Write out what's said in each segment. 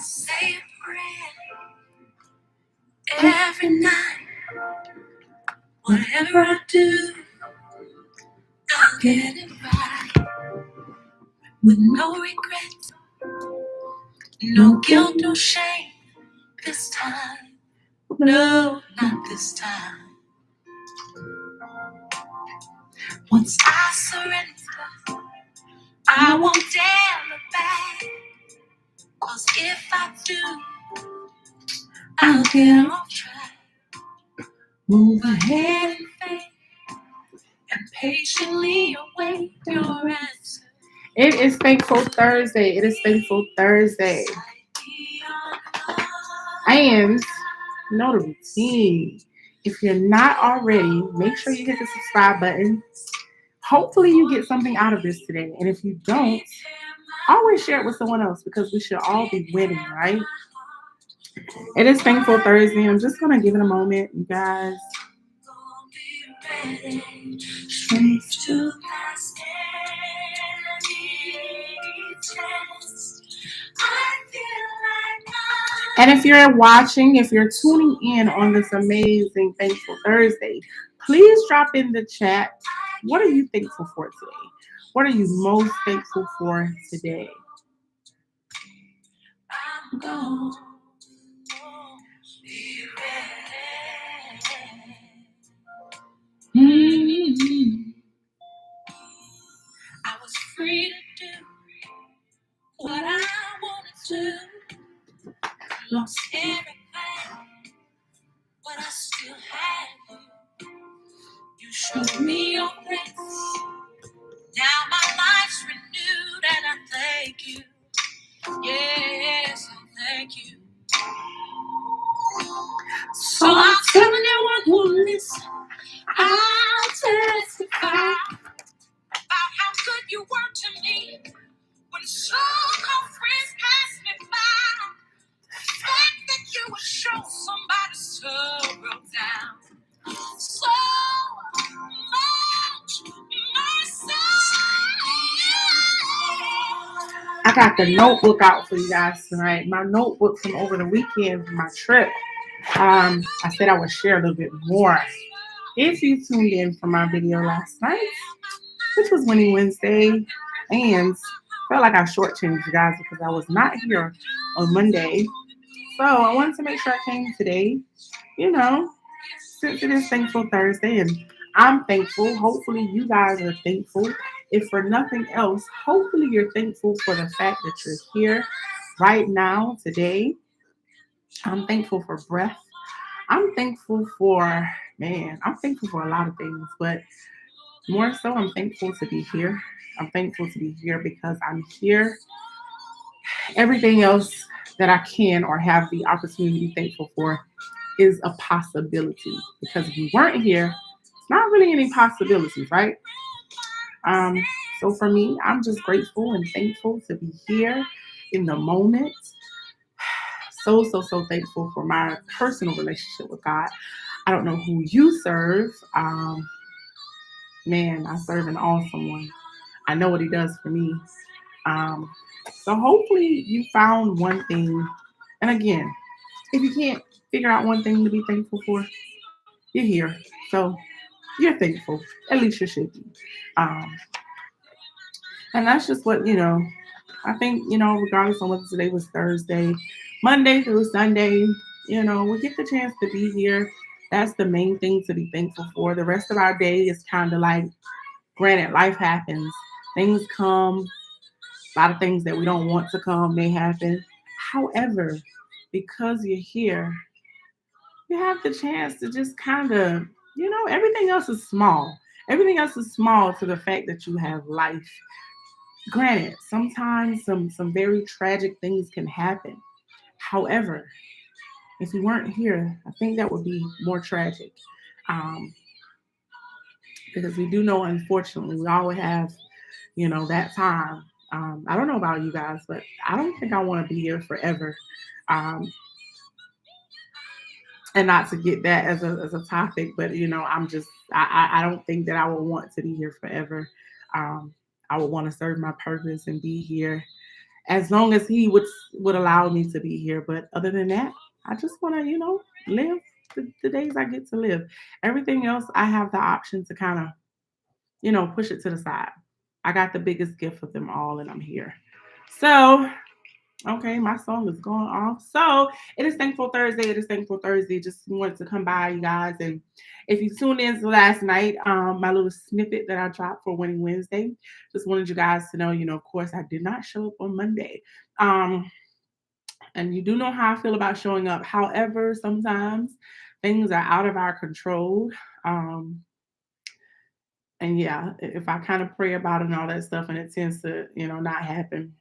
say a prayer every night. Whatever I do, I'll get it right. With no regrets, no guilt, no shame. This time, no, not this time. Once I surrender, I won't dare look back. 'Cause if I do, I'll get off track. Move ahead in faith and patiently await your answer. It is Thankful Thursday. It is Thankful Thursday. And know the routine. If you're not already, make sure you hit the subscribe button. Hopefully you get something out of this today. And if you don't, always share it with someone else because we should all be winning, right? It is Thankful Thursday. I'm just going to give it a moment, you guys. And if you're watching, if you're tuning in on this amazing Thankful Thursday, please drop in the chat. What are you thankful for today? What are you most thankful for today? I'm gonna be ready. I was free to do what I wanted to. Lost everything, but I still had you. You showed me your grace. Now my life's renewed, and I thank you. Yes, I thank you. So I'm telling you what will listen. I'll testify about how good you were to me when so-called friends passed me by. The fact that you would show somebody sorrow down so much mercy. I got the notebook out for you guys tonight. My notebook from over the weekend from my trip. I said I would share a little bit more. If you tuned in for my video last night, which was Winning Wednesday, and felt like I shortchanged you guys because I was not here on Monday. So I wanted to make sure I came today, since it is Thankful Thursday, and I'm thankful. Hopefully you guys are thankful. If for nothing else, hopefully you're thankful for the fact that you're here right now, today. I'm thankful for breath. I'm thankful for, I'm thankful for a lot of things, but more so, I'm thankful to be here. I'm thankful to be here because I'm here. Everything else that I can or have the opportunity to be thankful for is a possibility. Because if you weren't here, it's not really any possibilities, right? So for me, I'm just grateful and thankful to be here in the moment. So thankful for my personal relationship with God. I don't know who you serve. I serve an awesome one. I know what he does for me. So hopefully you found one thing. And again, if you can't figure out one thing to be thankful for, you're here. So you're thankful. At least you should be. And that's just what, I think, regardless of whether today was Thursday, Monday through Sunday, we get the chance to be here. That's the main thing to be thankful for. The rest of our day is kind of like, granted, life happens. Things come. A lot of things that we don't want to come may happen. However, because you're here, you have the chance to just kind of, everything else is small. Everything else is small to the fact that you have life. Granted, sometimes some very tragic things can happen. However, if you weren't here, I think that would be more tragic. Because we do know, unfortunately, we always have, that time. I don't know about you guys, but I don't think I want to be here forever. And not to get that as a topic, but I don't think that I would want to be here forever. I would want to serve my purpose and be here as long as he would allow me to be here. But other than that, I just want to, live the days I get to live. Everything else, I have the option to kind of, push it to the side. I got the biggest gift of them all, and I'm here. So, okay, my song is going off. So it is Thankful Thursday. It is Thankful Thursday. Just wanted to come by, you guys. And if you tuned in to last night, my little snippet that I dropped for Winning Wednesday, just wanted you guys to know, of course, I did not show up on Monday. Um, and you do know how I feel about showing up. However, sometimes things are out of our control. Um, and yeah, if I kind of pray about it and all that stuff, and it tends to, not happen,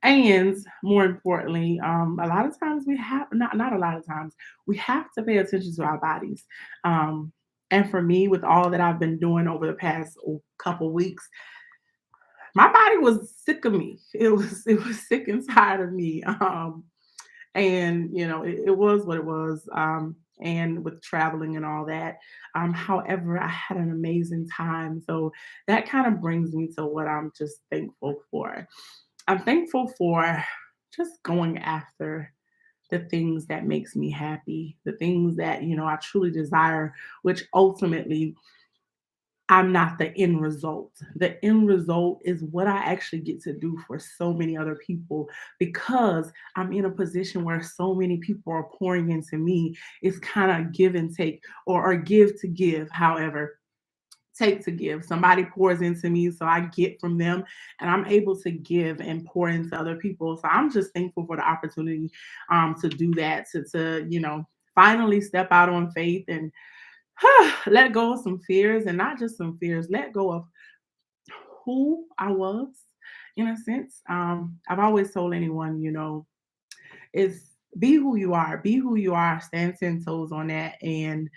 And more importantly, a lot of times we have not a lot of times we have to pay attention to our bodies. And for me, with all that I've been doing over the past couple weeks, my body was sick of me. It was sick and tired of me. And it was what it was. And with traveling and all that. However, I had an amazing time. So that kind of brings me to what I'm just thankful for. I'm thankful for just going after the things that makes me happy, the things that, I truly desire, which ultimately I'm not the end result. The end result is what I actually get to do for so many other people because I'm in a position where so many people are pouring into me. It's kind of give and take or give to give, however take to give. Somebody pours into me, so I get from them, and I'm able to give and pour into other people. So I'm just thankful for the opportunity to do that, to finally step out on faith and let go of some fears, and not just some fears, let go of who I was in a sense. I've always told anyone, is be who you are, stand 10 toes on that, and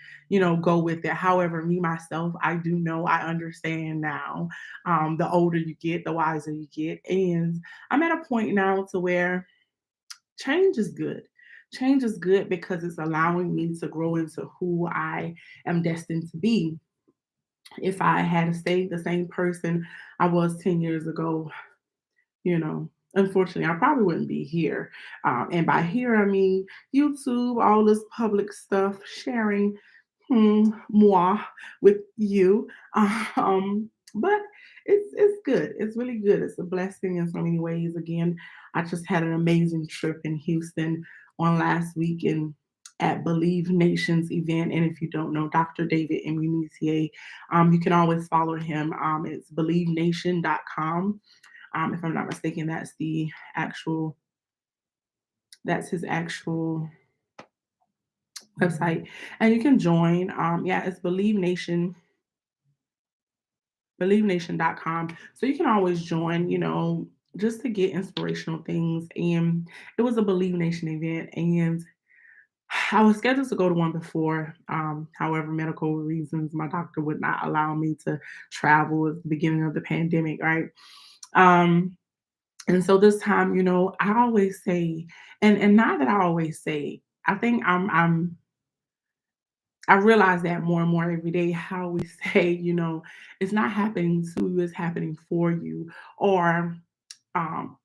go with it. However, me myself, I do know, I understand now. The older you get, the wiser you get, and I'm at a point now to where change is good. Change is good because it's allowing me to grow into who I am destined to be. If I had stayed the same person I was 10 years ago, unfortunately, I probably wouldn't be here. And by here, I mean YouTube, all this public stuff, sharing moi with you. But it's good. It's really good. It's a blessing in so many ways. Again, I just had an amazing trip in Houston on last week and at Believe Nations event. And if you don't know Dr. David Immunitier, you can always follow him. It's believenation.com. If I'm not mistaken, actual that's his actual website. And you can join. Yeah, it's believenation.com. So you can always join, just to get inspirational things. And it was a Believe Nation event, and I was scheduled to go to one before. However, medical reasons, my doctor would not allow me to travel at the beginning of the pandemic, right? Um, And so this time, I always say, and not that I always say, I think I realize that more and more every day how we say, it's not happening to you, it's happening for you. Or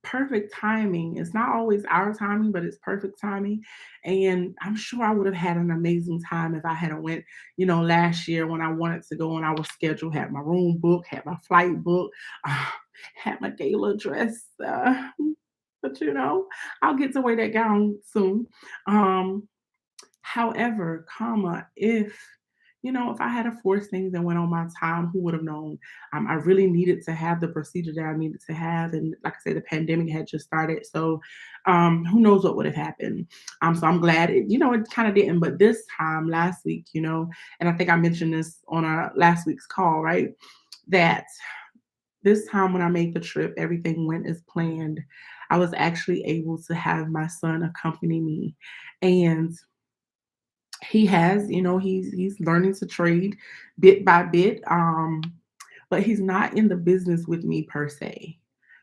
perfect timing. It's not always our timing, but it's perfect timing. And I'm sure I would have had an amazing time if I had went, last year when I wanted to go and I was scheduled, had my room booked, had my flight booked, uh, had my gala dress. But I'll get to wear that gown soon. Um, However, if I had a forced things and went on my time, who would have known? I really needed to have the procedure that I needed to have, and like I said, the pandemic had just started, so who knows what would have happened? So I'm glad it kind of didn't. But this time, last week, and I think I mentioned this on our last week's call, right? That this time when I made the trip, everything went as planned. I was actually able to have my son accompany me, and he has, he's learning to trade bit by bit, but he's not in the business with me per se.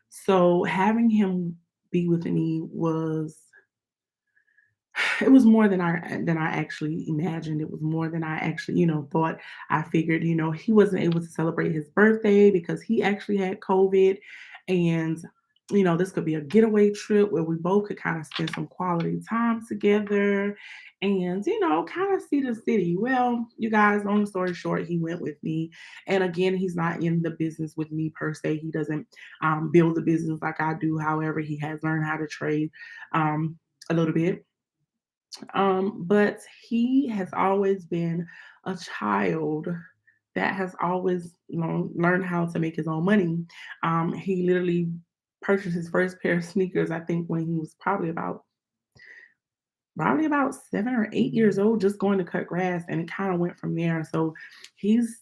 So having him be with me was it was more than I actually imagined. It was more than I actually, thought. I figured, he wasn't able to celebrate his birthday because he actually had COVID, and this could be a getaway trip where we both could kind of spend some quality time together and, kind of see the city. Well, you guys, long story short, he went with me. And again, he's not in the business with me per se. He doesn't build the business like I do. However, he has learned how to trade a little bit. But he has always been a child that has always learned how to make his own money. He literally purchased his first pair of sneakers, I think, when he was probably about 7 or 8 years old, just going to cut grass, and it kind of went from there. So he's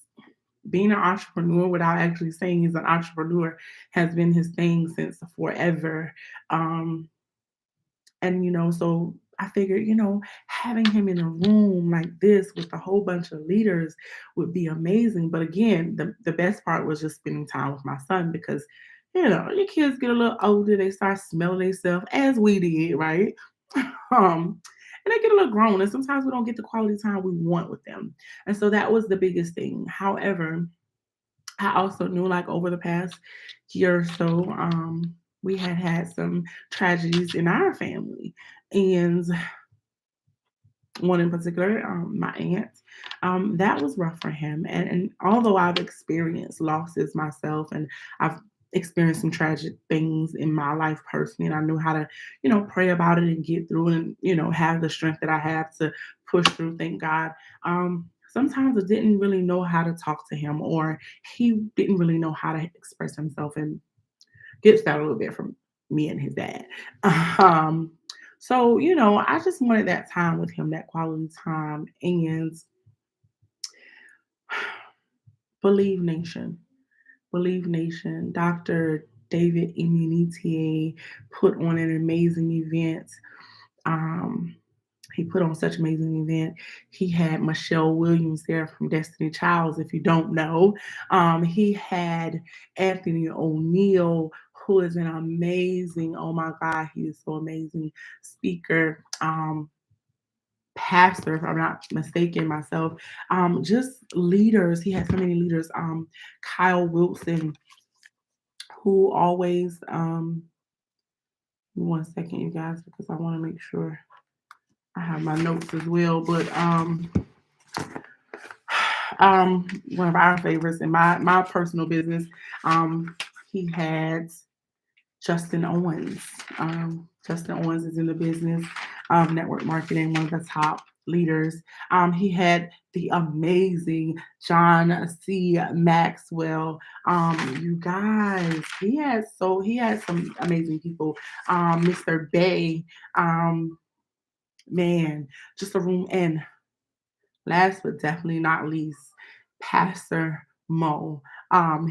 being an entrepreneur without actually saying he's an entrepreneur has been his thing since forever. Um, and so I figured, having him in a room like this with a whole bunch of leaders would be amazing. But again, the best part was just spending time with my son because, your kids get a little older, they start smelling themselves as we did, right? And they get a little grown, and sometimes we don't get the quality time we want with them. And so that was the biggest thing. However, I also knew, like, over the past year or so, we had some tragedies in our family, and one in particular, my aunt, that was rough for him. And although I've experienced losses myself, and I've experienced some tragic things in my life personally, and I knew how to, pray about it and get through it, and have the strength that I have to push through. Thank God. Sometimes I didn't really know how to talk to him, or he didn't really know how to express himself, and gets that a little bit from me and his dad. Um, so, I just wanted that time with him, that quality time. And Believe Nation, Believe Nation, Dr. David Immunitier put on an amazing event. Um, he put on such an amazing event. He had Michelle Williams there from Destiny Childs, if you don't know. He had Anthony O'Neill, who is an amazing, oh my God, he is so amazing speaker. Pastor, if I'm not mistaken myself, just leaders. He had so many leaders. Kyle Wilson, who always, 1 second, you guys, because I want to make sure I have my notes as well. But one of our favorites in my personal business, he had Justin Owens. Justin Owens is in the business, network marketing, one of the top leaders. He had the amazing John C. Maxwell. You guys, he had some amazing people. Mr. Bay, um, man, just a room. And last but definitely not least, Pastor Mo,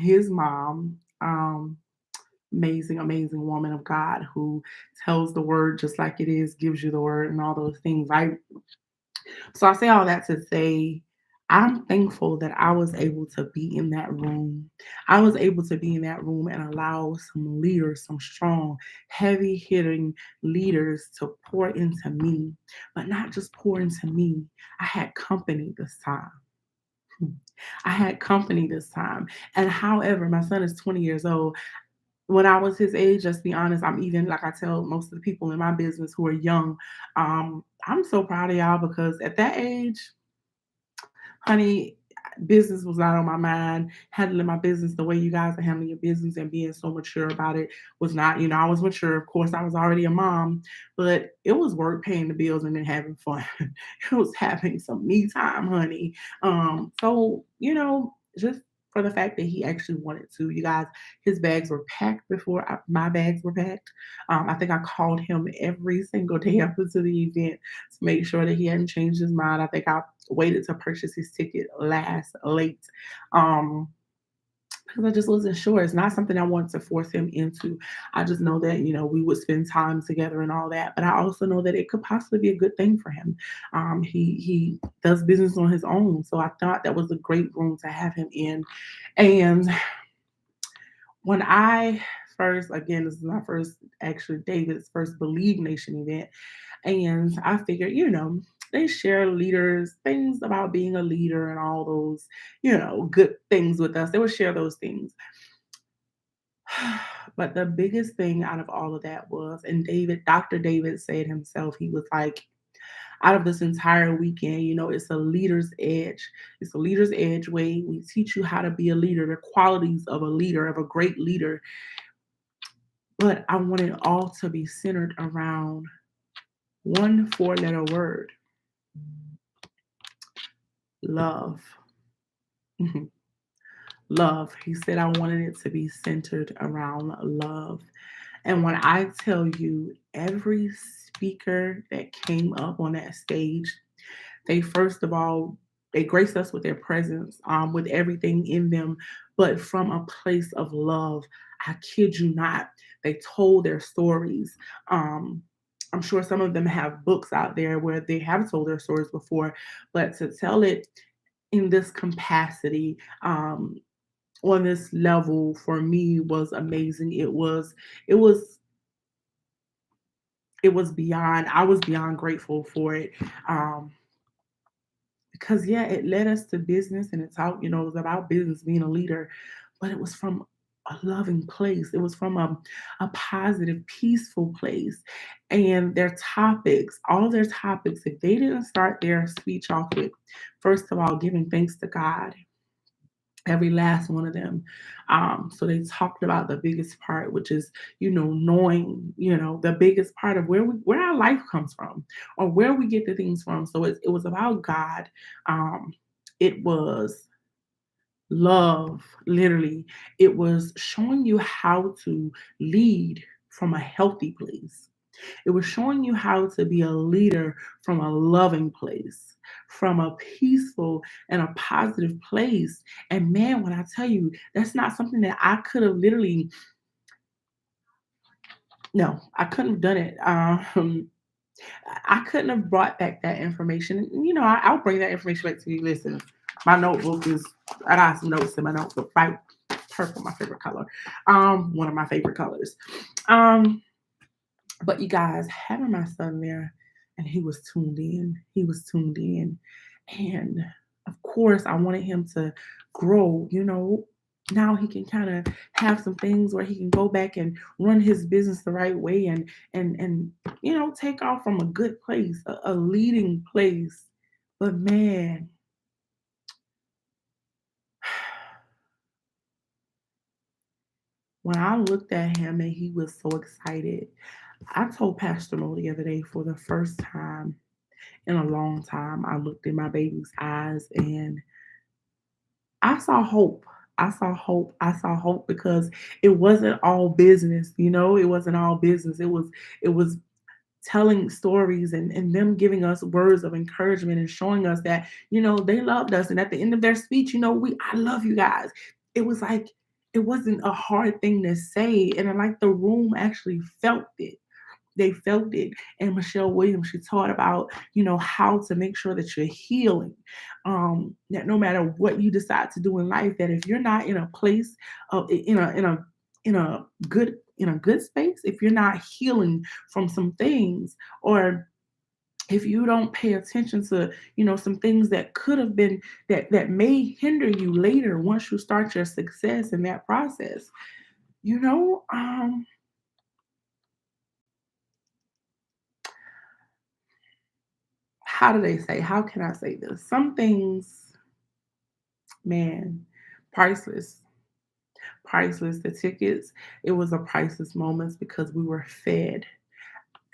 his mom. Amazing, amazing woman of God who tells the word just like it is, gives you the word, and all those things, right? So I say all that to say, I'm thankful that I was able to be in that room. I was able to be in that room and allow some leaders, some strong, heavy hitting leaders to pour into me, but not just pour into me. I had company this time. I had company this time. And however, my son is 20 years old. When I was his age, just be honest, I'm even like I tell most of the people in my business who are young, I'm so proud of y'all because at that age, honey, business was not on my mind. Handling my business the way you guys are handling your business and being so mature about it was not, I was mature. Of course, I was already a mom, but it was work paying the bills and then having fun. It was having some me time, honey. So, just for the fact that he actually wanted to, you guys, his bags were packed before my bags were packed. I think I called him every single day up into the event to make sure that he hadn't changed his mind. I think I waited to purchase his ticket last late. Um, because I just wasn't sure. It's not something I wanted to force him into. I just know that, we would spend time together and all that. But I also know that it could possibly be a good thing for him. He does business on his own. So I thought that was a great room to have him in. And when I first, again, this is my first, actually, David's first Believe Nation event. And I figured, they share leaders, things about being a leader and all those, good things with us. They would share those things. But the biggest thing out of all of that was, and Dr. David said himself, he was like, out of this entire weekend, it's a leader's edge. It's a leader's edge way. We teach you how to be a leader, the qualities of a leader, of a great leader. But I want it all to be centered around one four-letter word: love. Love. He said, I wanted it to be centered around love. And when I tell you, every speaker that came up on that stage, they first of all, they graced us with their presence, with everything in them, but from a place of love. I kid you not. They told their stories. I'm sure some of them have books out there where they have told their stories before, but to tell it in this capacity, on this level, for me, was amazing. It was it was beyond. I was beyond grateful for it. Because yeah, it led us to business, and it's out, it was about business, being a leader, but it was from a loving place. It was from a positive, peaceful place. And their topics, all their topics, if they didn't start their speech off with, first of all, giving thanks to God, every last one of them. So they talked about the biggest part, which is, knowing, the biggest part of where our life comes from, or where we get the things from. So it was about God. It was love, literally. It was showing you how to lead from a healthy place. It was showing you how to be a leader from a loving place, from a peaceful and a positive place. And man, when I tell you, that's not something that I could have literally, no, I couldn't have done it. I couldn't have brought back that information. I'll bring that information back to you. Listen, my notebook is, I got some notes in my notebook, right? Purple, my favorite color. One of my favorite colors. Um, But you guys, having my son there, and he was tuned in. He was tuned in. And of course, I wanted him to grow, Now he can kind of have some things where he can go back and run his business the right way, and take off from a good place, a leading place. But man, when I looked at him and he was so excited, I told Pastor Mo the other day, for the first time in a long time, I looked in my baby's eyes and I saw hope. I saw hope. I saw hope, because it wasn't all business, It wasn't all business. It was telling stories, and them giving us words of encouragement and showing us that, they loved us. And at the end of their speech, I love you guys. It was like, it wasn't a hard thing to say. And I like the room actually felt it. They felt it. And Michelle Williams, she taught about, how to make sure that you're healing. That no matter what you decide to do in life, that if you're not in a place of, in a good space, if you're not healing from some things, or if you don't pay attention to, some things that could have been, that may hinder you later once you start your success in that process, you know, um, how do they say? How can I say this? Some things, man, priceless, priceless. The tickets, it was a priceless moments, because we were fed.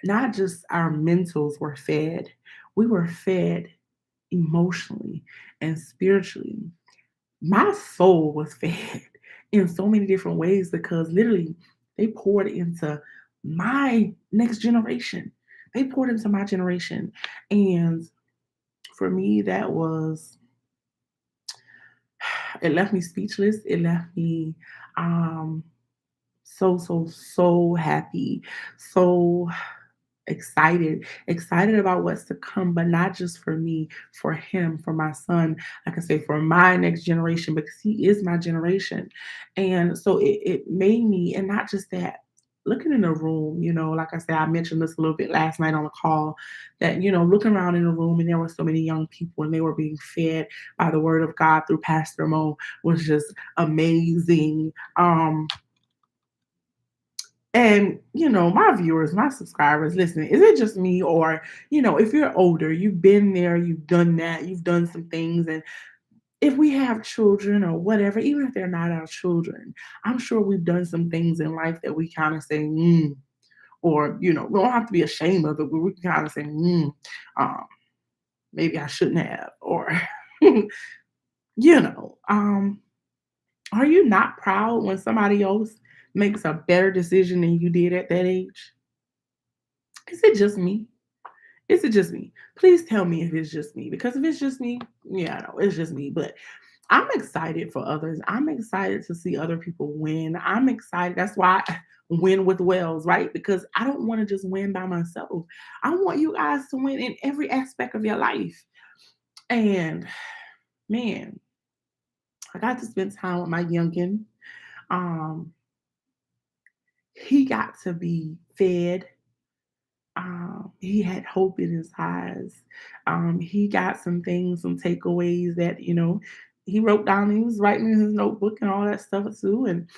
Not just our mentals were fed, we were fed emotionally and spiritually. My soul was fed in so many different ways, because literally they poured into my next generation. They poured into my generation. And for me, that was, it left me speechless. It left me um so, so, so happy, so excited about what's to come, but not just for me, for him, for my son, like I say, for my next generation, because he is my generation. And so it made me, and not just that, looking in the room, like I said, I mentioned this a little bit last night on the call, that, looking around in the room, and there were so many young people, and they were being fed by the word of God through Pastor Mo, was just amazing. And, my viewers, my subscribers, listen, is it just me? Or, if you're older, you've been there, you've done that, you've done some things. And if we have children or whatever, even if they're not our children, I'm sure we've done some things in life that we kind of say, or, we don't have to be ashamed of it, but we can kind of say, um, maybe I shouldn't have. Or, you know, um, are you not proud when somebody else makes a better decision than you did at that age? Is it just me? Is it just me? Please tell me if it's just me, because if it's just me, yeah, no, it's just me. But I'm excited for others. I'm excited to see other people win. I'm excited. That's why I win with Wells, right? Because I don't want to just win by myself. I want you guys to win in every aspect of your life. And man, I got to spend time with my youngin. Um, he got to be fed. He had hope in his eyes. He got some things, some takeaways that, he wrote down. He was writing in his notebook and all that stuff too. And,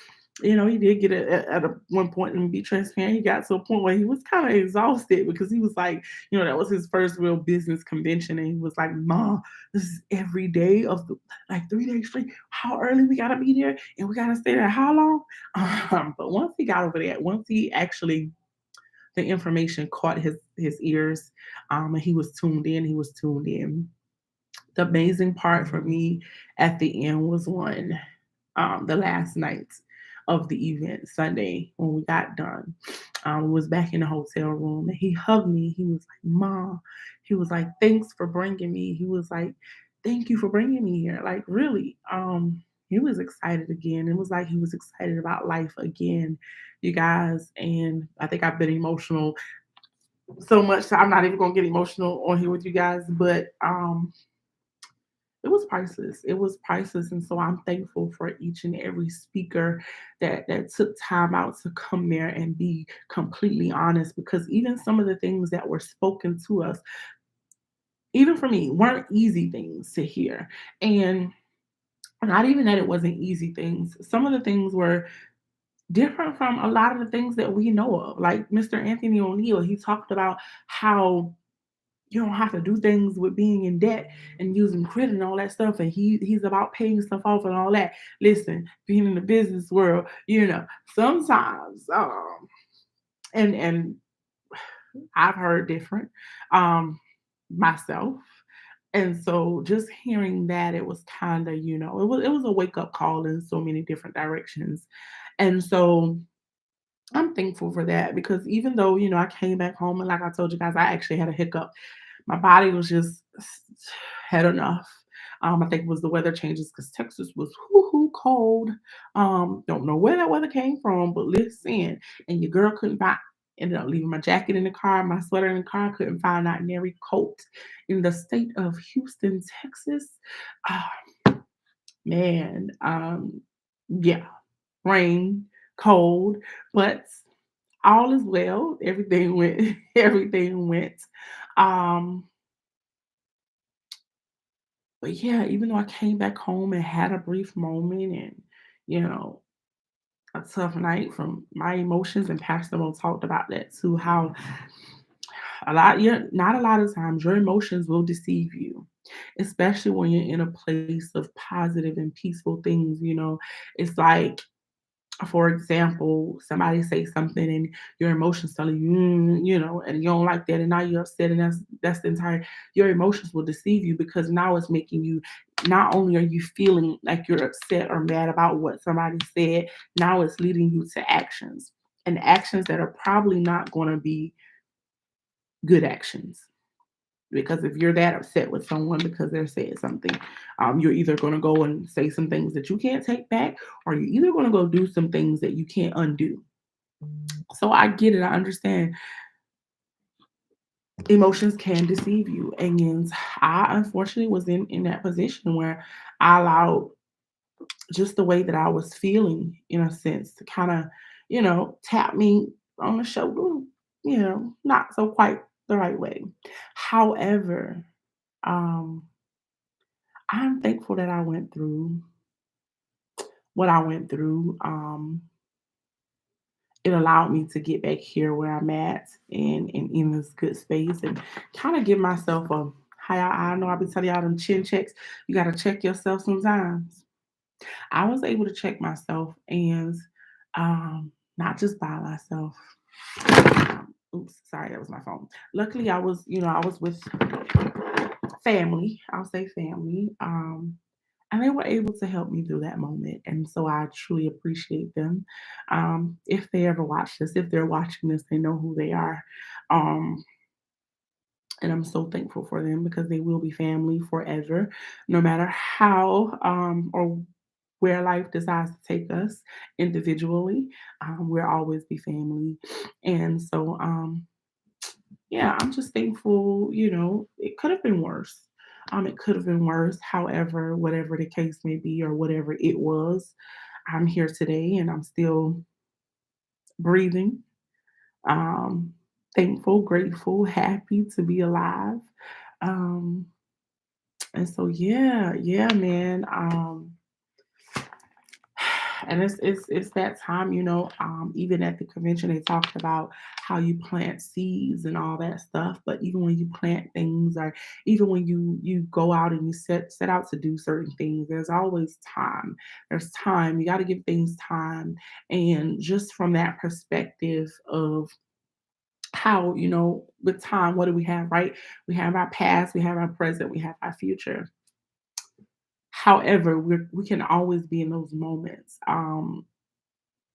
he did get it at one point, and be transparent. He got to a point where he was kind of exhausted because he was like, that was his first real business convention. And he was like, Mom, this is every day of the, like 3 days straight. How early we got to be there? And we got to stay there how long? But once he got over that, once he actually the information caught his ears, and he was tuned in. The amazing part for me at the end was one, the last night of the event, Sunday, when we got done. We was back in the hotel room, and he hugged me. He was like, Mom, he was like, thanks for bringing me. He was like, thank you for bringing me here. Like, really. He was excited again. It was like he was excited about life again, you guys. And I think I've been emotional so much, so I'm not even gonna get emotional on here with you guys. But it was priceless. It was priceless. And so I'm thankful for each and every speaker that took time out to come there and be completely honest, because even some of the things that were spoken to us, even for me, weren't easy things to hear. And not even that it wasn't easy things. Some of the things were different from a lot of the things that we know of. Like Mr. Anthony O'Neill, he talked about how you don't have to do things with being in debt and using credit and all that stuff. And he's about paying stuff off and all that. Listen, being in the business world, sometimes and I've heard different myself. And so just hearing that, it was kind of, it was a wake up call in so many different directions. And so I'm thankful for that, because even though, I came back home and like I told you guys, I actually had a hiccup. My body was just had enough. I think it was the weather changes, because Texas was hoo cold. Don't know where that weather came from, but listen, and your girl couldn't find. Ended up leaving my jacket in the car, my sweater in the car. Couldn't find out in every coat in the state of Houston, Texas. Ah, man, yeah, rain, cold, but all is well. Everything went. Everything went. Um, But yeah, even though I came back home and had a brief moment and, you know, a tough night from my emotions, and Pastor Mo talked about that too, how not a lot of times your emotions will deceive you, especially when you're in a place of positive and peaceful things. It's like, for example, somebody say something and your emotions tell you, and you don't like that, and now you're upset, and that's the entire. Your emotions will deceive you, because now it's making you. Not only are you feeling like you're upset or mad about what somebody said, now it's leading you to actions, and actions that are probably not going to be good actions. Because if you're that upset with someone because they're saying something, you're either going to go and say some things that you can't take back, or you're either going to go do some things that you can't undo. So I get it. I understand emotions can deceive you. And I unfortunately was in that position where I allowed just the way that I was feeling, in a sense, to kind of, tap me on the shoulder, not so quite the right way. However, um, I'm thankful that I went through what I went through. it allowed me to get back here where I'm at and in this good space and kind of give myself a I know I'll be telling y'all them chin checks. You gotta check yourself sometimes. I was able to check myself and not just by myself. Oops, sorry, that was my phone. Luckily I was with family. I'll say family. And they were able to help me through that moment. And so I truly appreciate them. If they ever watch this, if they're watching this, they know who they are. Um, and I'm so thankful for them because they will be family forever, no matter how or where life decides to take us individually. We'll always be family. And so, yeah, I'm just thankful, it could have been worse. It could have been worse. However, whatever the case may be or whatever it was, I'm here today and I'm still breathing. Um, Thankful, grateful, happy to be alive. Um, and so yeah, man. And it's that time, even at the convention they talked about how you plant seeds and all that stuff. But even when you plant things, or even when you go out and you set out to do certain things, there's always time. There's time. You got to give things time. And just from that perspective of how, with time, what do we have, right? We have our past, we have our present, we have our future. However, we can always be in those moments.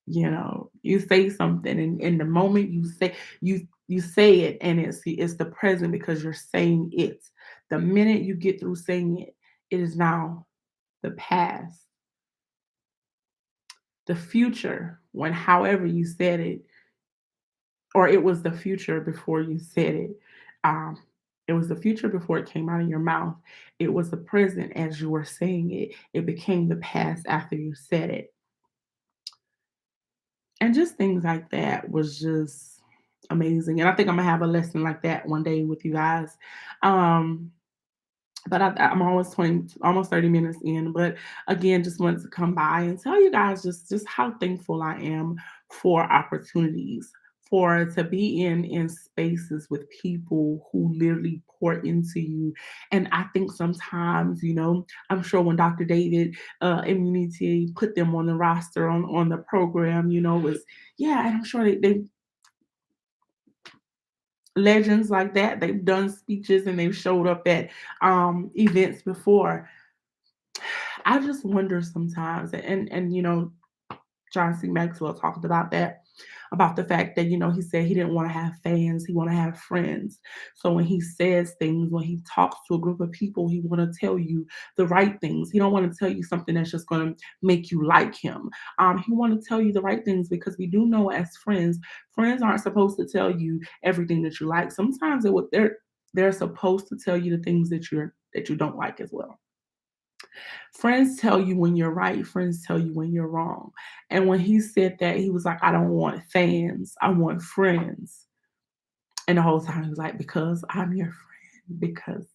You say something, and in the moment you say it, and it's the present because you're saying it. The minute you get through saying it, it is now the past. The future, when however you said it, or it was the future before you said it. Um, it was the future before it came out of your mouth. It was the present as you were saying it. It became the past after you said it. And just things like that was just amazing. And I think I'm gonna have a lesson like that one day with you guys. Um, but I'm almost 30 minutes in. But again, just wanted to come by and tell you guys just how thankful I am for opportunities, for to be in spaces with people who literally pour into you. And I think sometimes, I'm sure when Dr. David Immunity put them on the roster on the program, was yeah, and I'm sure they legends like that. They've done speeches and they've showed up at events before. I just wonder sometimes, and John C. Maxwell talked about that, about the fact that he said he didn't want to have fans, he want to have friends. So when he says things, when he talks to a group of people, he want to tell you the right things. He don't want to tell you something that's just going to make you like him. He want to tell you the right things because we do know as friends aren't supposed to tell you everything that you like. Sometimes they're supposed to tell you the things that you don't like as well. Friends tell you when you're right, friends tell you when you're wrong. And when he said that, he was like, I don't want fans, I want friends. And the whole time he was like, because I'm your friend, because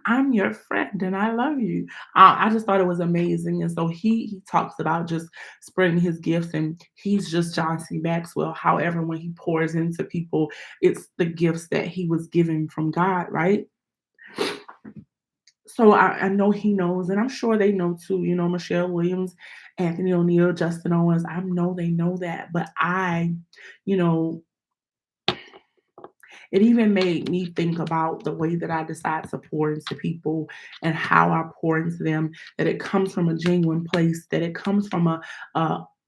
I'm your friend and I love you. I just thought it was amazing. And so he talks about just spreading his gifts, and he's just John C. Maxwell. However, when he pours into people, it's the gifts that he was given from God, right? So I know he knows, and I'm sure they know too. Michelle Williams, Anthony O'Neill, Justin Owens. I know they know that, but you know, it even made me think about the way that I decide to pour into people and how I pour into them. That it comes from a genuine place. That it comes from a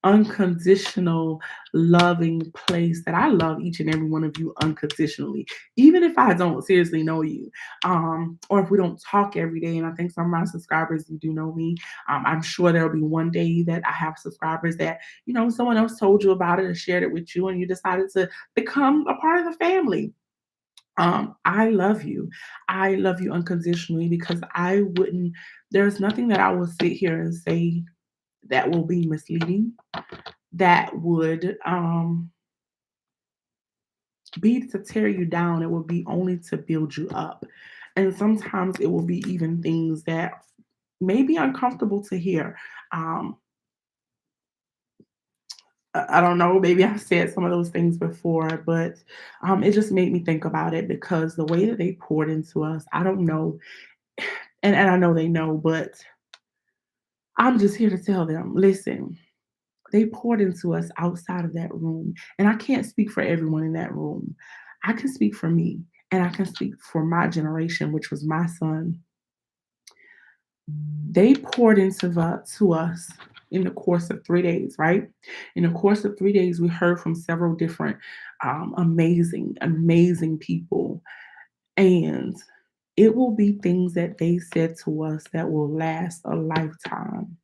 unconditional loving place. That I love each and every one of you unconditionally, even if I don't seriously know you, or if we don't talk every day. And I think some of my subscribers, you do know me. I'm sure there'll be one day that I have subscribers that someone else told you about it and shared it with you, and you decided to become a part of the family. I love you. I love you unconditionally because there's nothing that I will sit here and say that will be misleading, that would be to tear you down. It will be only to build you up. And sometimes it will be even things that may be uncomfortable to hear. Um, I don't know, maybe I've said some of those things before, but it just made me think about it because the way that they poured into us, I don't know, and I know they know, but I'm just here to tell them, listen, they poured into us outside of that room. And I can't speak for everyone in that room. I can speak for me and I can speak for my generation, which was my son. They poured into to us in the course of 3 days, right? In the course of 3 days, we heard from several different amazing, amazing people. And it will be things that they said to us that will last a lifetime,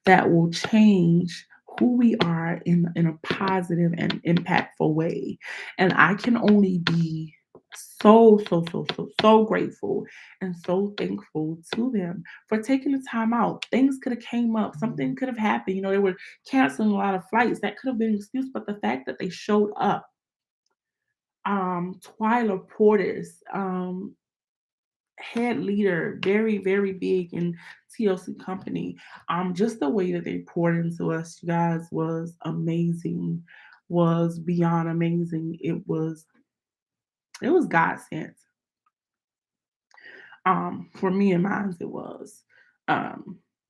that will change who we are in a positive and impactful way. And I can only be so grateful and so thankful to them for taking the time out. Things could have came up, something could have happened. They were canceling a lot of flights. That could have been an excuse, but the fact that they showed up, Twyla Porter's head leader, very, very big in TLC company. Just the way that they poured into us, you guys, was amazing, was beyond amazing. It was God sent. For me and mine, it was.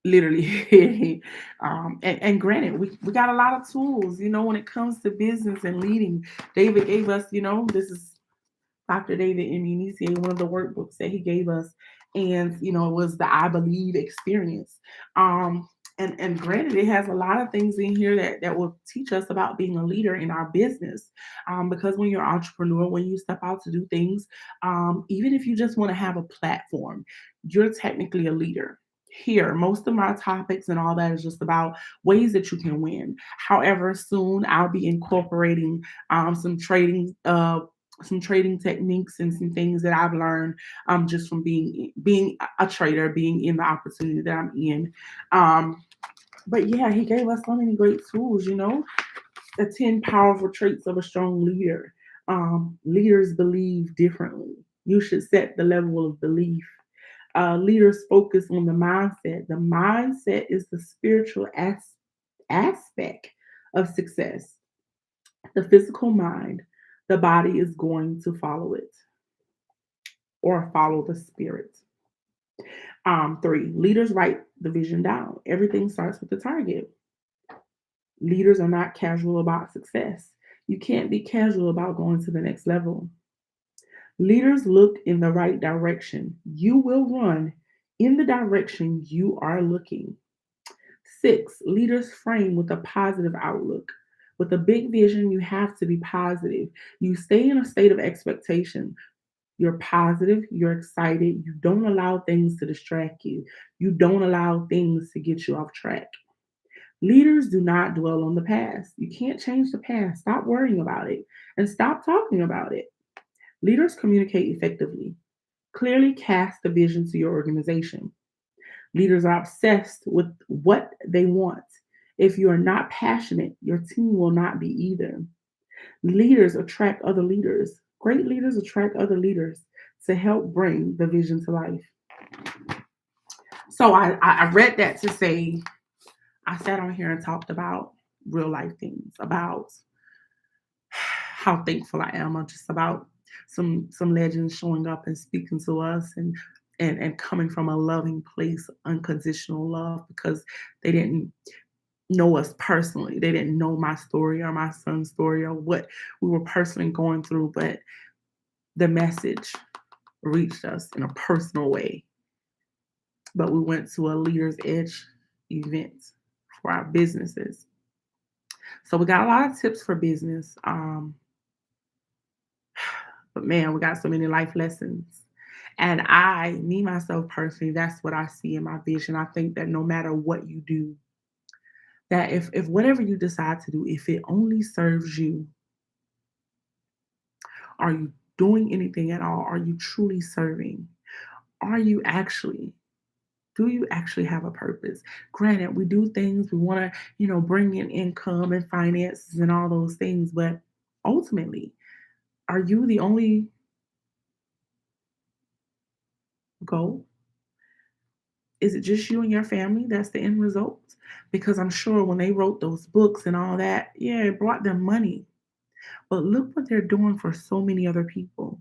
Literally. And granted, we got a lot of tools, when it comes to business and leading. David gave us, this is Dr. David Emunisi, one of the workbooks that he gave us, and it was the I Believe experience. And granted, it has a lot of things in here that will teach us about being a leader in our business. Because when you're an entrepreneur, when you step out to do things, even if you just want to have a platform, you're technically a leader. Here, most of my topics and all that is just about ways that you can win. However, soon I'll be incorporating some trading techniques and some things that I've learned just from being a trader, being in the opportunity that I'm in. But yeah, he gave us so many great tools, the 10 powerful traits of a strong leader. Leaders believe differently. You should set the level of belief. Leaders focus on the mindset. The mindset is the spiritual aspect of success. The physical mind, the body is going to follow it or follow the spirit. Three, leaders write the vision down. Everything starts with the target. Leaders are not casual about success. You can't be casual about going to the next level. Leaders look in the right direction. You will run in the direction you are looking. Six, leaders frame with a positive outlook. With a big vision, you have to be positive. You stay in a state of expectation. You're positive, you're excited, you don't allow things to distract you, you don't allow things to get you off track. Leaders do not dwell on the past. You can't change the past. Stop worrying about it and stop talking about it. Leaders communicate effectively. Clearly cast the vision to your organization. Leaders are obsessed with what they want. If you are not passionate, your team will not be either. Leaders attract other leaders. Great leaders attract other leaders to help bring the vision to life. So I read that to say I sat on here and talked about real life things, about how thankful I am, just about some legends showing up and speaking to us and coming from a loving place, unconditional love, because they didn't know us personally. They didn't know my story or my son's story or what we were personally going through, but the message reached us in a personal way. But we went to a Leaders Edge event for our businesses. So we got a lot of tips for business. But man, we got so many life lessons. And me, myself personally, that's what I see in my vision. I think that no matter what you do, that if whatever you decide to do, if it only serves you, are you doing anything at all? Are you truly serving? Are you actually do you actually have a purpose? Granted, we do things, we want to, bring in income and finances and all those things, but ultimately, are you the only goal? Is it just you and your family that's the end result? Because I'm sure when they wrote those books and all that, yeah, it brought them money. But look what they're doing for so many other people.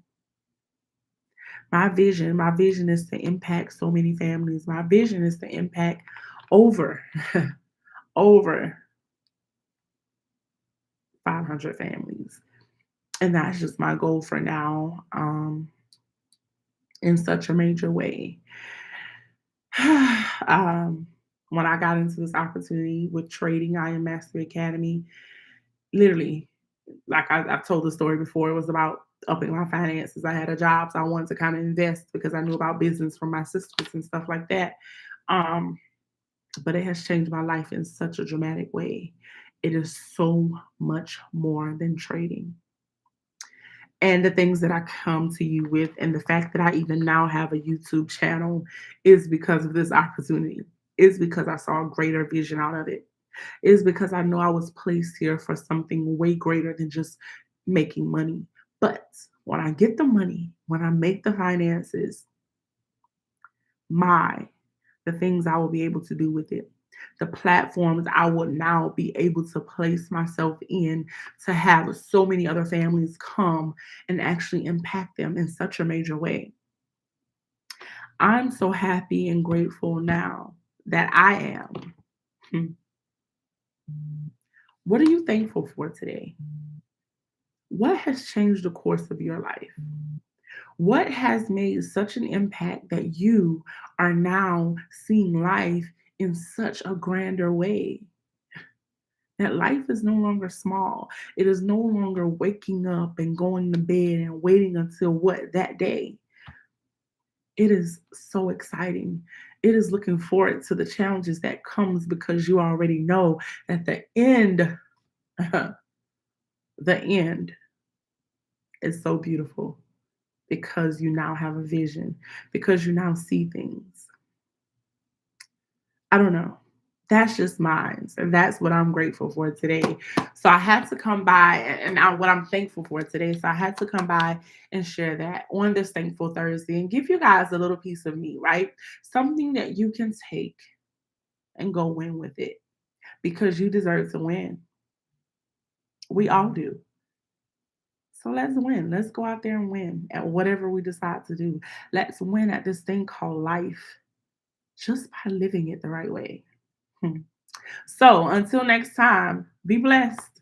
My vision is to impact so many families. My vision is to impact over, over 500 families. And that's just my goal for now, in such a major way. um, when I got into this opportunity with trading, I Am Mastery Academy, literally, like I've told the story before, it was about upping my finances. I had a job, so I wanted to kind of invest because I knew about business from my sisters and stuff like that. Um, but it has changed my life in such a dramatic way. It is so much more than trading. And the things that I come to you with, and the fact that I even now have a YouTube channel is because of this opportunity, is because I saw a greater vision out of it, is because I know I was placed here for something way greater than just making money. But when I get the money, when I make the finances, my the things I will be able to do with it, the platforms I would now be able to place myself in to have so many other families come and actually impact them in such a major way. I'm so happy and grateful now that I am. Hmm. What are you thankful for today? What has changed the course of your life? What has made such an impact that you are now seeing life in such a grander way? That life is no longer small. It is no longer waking up and going to bed and waiting until what that day. It is so exciting. It is looking forward to the challenges that comes because you already know that the end, the end is so beautiful because you now have a vision, because you now see things. I don't know. That's just mine. And that's what I'm grateful for today. So I had to come by what I'm thankful for today. So I had to come by and share that on this Thankful Thursday and give you guys a little piece of me, right? Something that you can take and go win with it because you deserve to win. We all do. So let's win. Let's go out there and win at whatever we decide to do. Let's win at this thing called life just by living it the right way. Hmm. So until next time, be blessed.